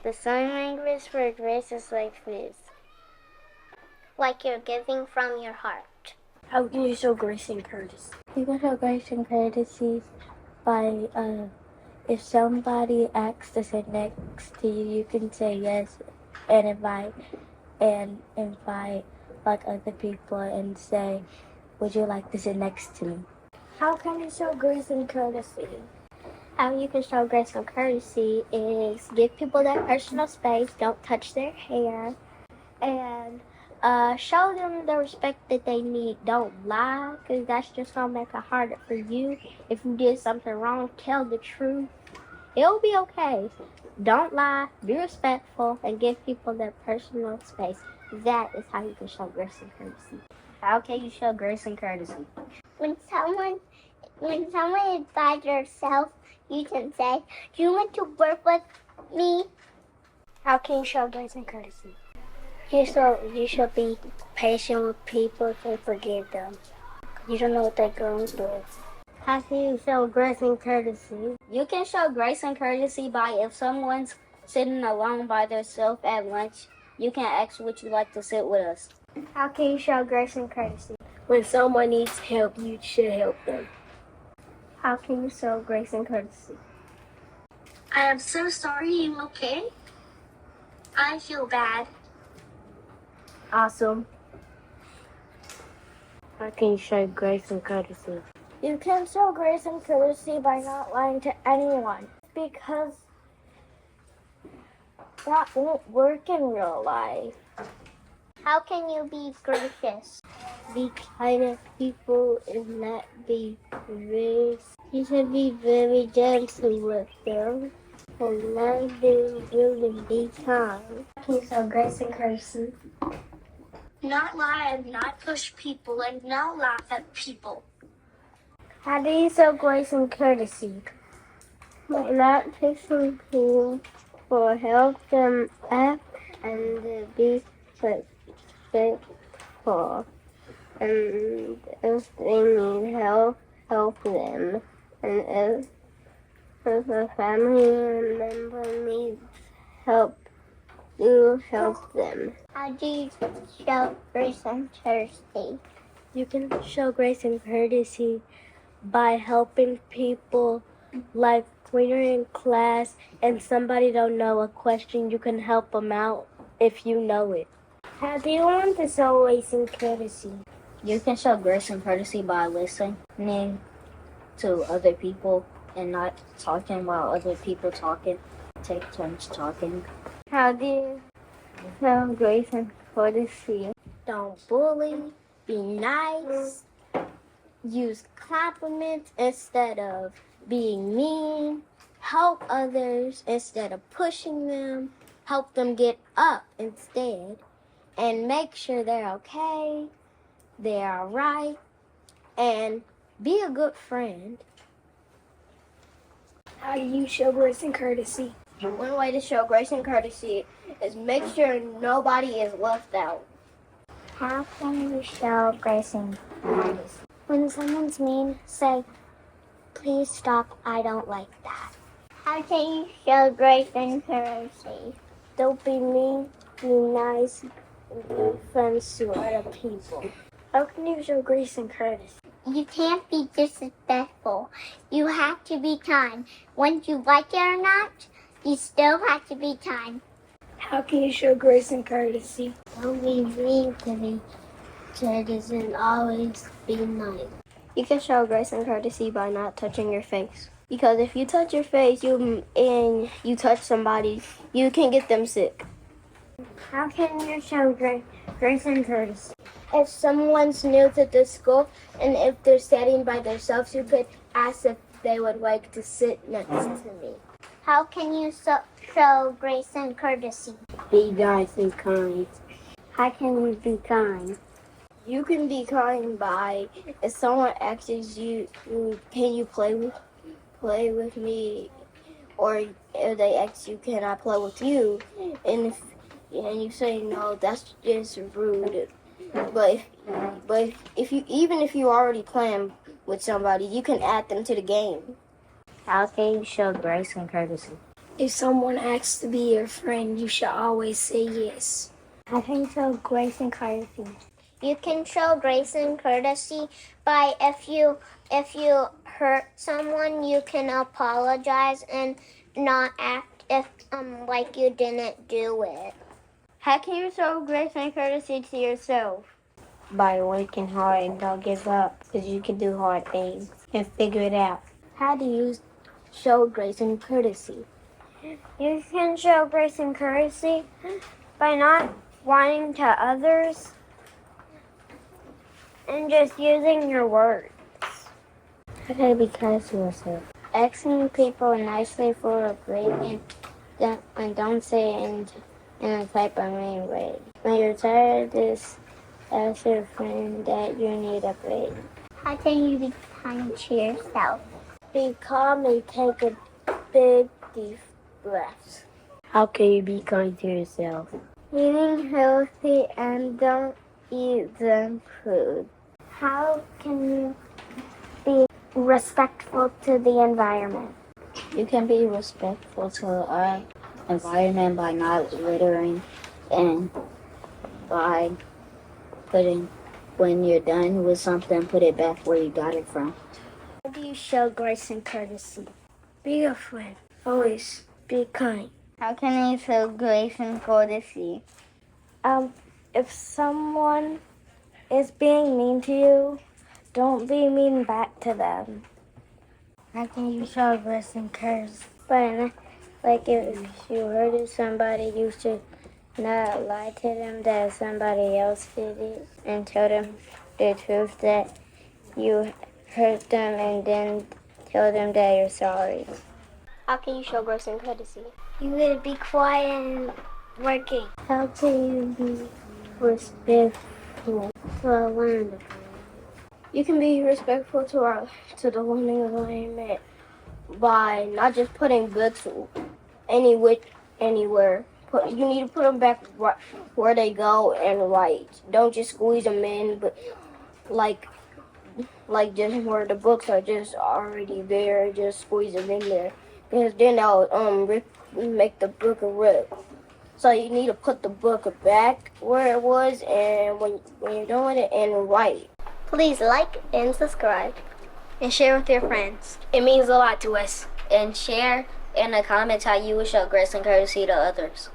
The sign language for grace is like this. Like you're giving from your heart. How can you show grace and courtesy? You can show grace and courtesy by, if somebody asks to sit next to you, you can say yes and invite like other people and say, would you like to sit next to me? How can you show grace and courtesy? How you can show grace and courtesy is give people their personal space, don't touch their hair, and show them the respect that they need. Don't lie, because that's just going to make it harder for you. If you did something wrong, tell the truth. It'll be okay. Don't lie, be respectful, and give people their personal space. That is how you can show grace and courtesy. How can you show grace and courtesy? When someone invites yourself, you can say, do you want to work with me? How can you show grace and courtesy? You should be patient with people and forgive them. You don't know what they're going through. How can you show grace and courtesy? You can show grace and courtesy by if someone's sitting alone by themselves at lunch, you can ask would you like to sit with us. How can you show grace and courtesy? When someone needs help, you should help them. How can you show grace and courtesy? I am so sorry, you okay? I feel bad. Awesome. How can you show grace and courtesy? You can show grace and courtesy by not lying to anyone, because that won't work in real life. How can you be gracious? Be kind to people and not be rude. You should be very gentle with them and not be rude and be kind. How can you show grace and courtesy? Not lie and not push people and not laugh at people. How do you show grace and courtesy? By not pushing people or help them up and be respectful. And if they need help, help them. And if a family member needs help, you help them. How do you show grace and courtesy? You can show grace and courtesy by helping people, like when you're in class and somebody don't know a question, you can help them out if you know it. How do you want to show grace and courtesy? You can show grace and courtesy by listening to other people and not talking while other people talking. Take turns talking. How do you show grace and courtesy? Don't bully, be nice, use compliments instead of being mean, help others instead of pushing them, help them get up instead, and make sure they're okay, they're all right, and be a good friend. How do you show grace and courtesy? One way to show grace and courtesy is make sure nobody is left out. How can you show grace and courtesy? When someone's mean, say, please stop, I don't like that. How can you show grace and courtesy? Don't be mean, be nice, and be friends to other people. How can you show grace and courtesy? You can't be disrespectful. You have to be kind. Whether you like it or not, you still have to be kind. How can you show grace and courtesy? Don't be mean to me. Courteous and always be nice. You can show grace and courtesy by not touching your face. Because if you touch your face and you touch somebody, you can get them sick. How can you show grace and courtesy? If someone's new to the school and if they're sitting by themselves, you could ask if they would like to sit next to me. How can you show grace and courtesy? Be nice and kind. How can you be kind? You can be kind by if someone asks you, can you play with me? Or if they ask you, can I play with you? And you say no, that's just rude. But if you already playing with somebody, you can add them to the game. How can you show grace and courtesy? If someone asks to be your friend, you should always say yes. I think so, grace and courtesy. You can show grace and courtesy by if you hurt someone, you can apologize and not act if like you didn't do it. How can you show grace and courtesy to yourself? By working hard and don't give up, because you can do hard things and figure it out. How do you show grace and courtesy? You can show grace and courtesy by not whining to others and just using your words. Okay, be kind to yourself. Asking people nicely for a break and don't say it in a type of mean way. When you're tired, just ask your friend that you need a break. How can you be kind to yourself? Be calm and take a big deep breath. How can you be kind to yourself? Eating healthy and don't eat junk food. How can you be respectful to the environment? You can be respectful to our environment by not littering and by putting, when you're done with something, put it back where you got it from. How do you show grace and courtesy? Be a friend. Always be kind. How can you show grace and courtesy? If someone is being mean to you, don't be mean back to them. How can you show grace and courtesy? But like if you hurted somebody, you should not lie to them that somebody else did it and tell them the truth that you hurt them and then tell them that you're sorry. How can you show grace and courtesy? You gotta be quiet and working. How can you be respectful to our land? You can be respectful to the learning environment by not just putting books anywhere. You need to put them back where they go and write. Don't just squeeze them in, but like just where the books are just already there, just squeeze them in there. Because then they'll make the book a rip. So you need to put the book back where it was, and when you're doing it, and write. Please like and subscribe and share with your friends. It means a lot to us. And share in the comments how you would show grace and courtesy to others.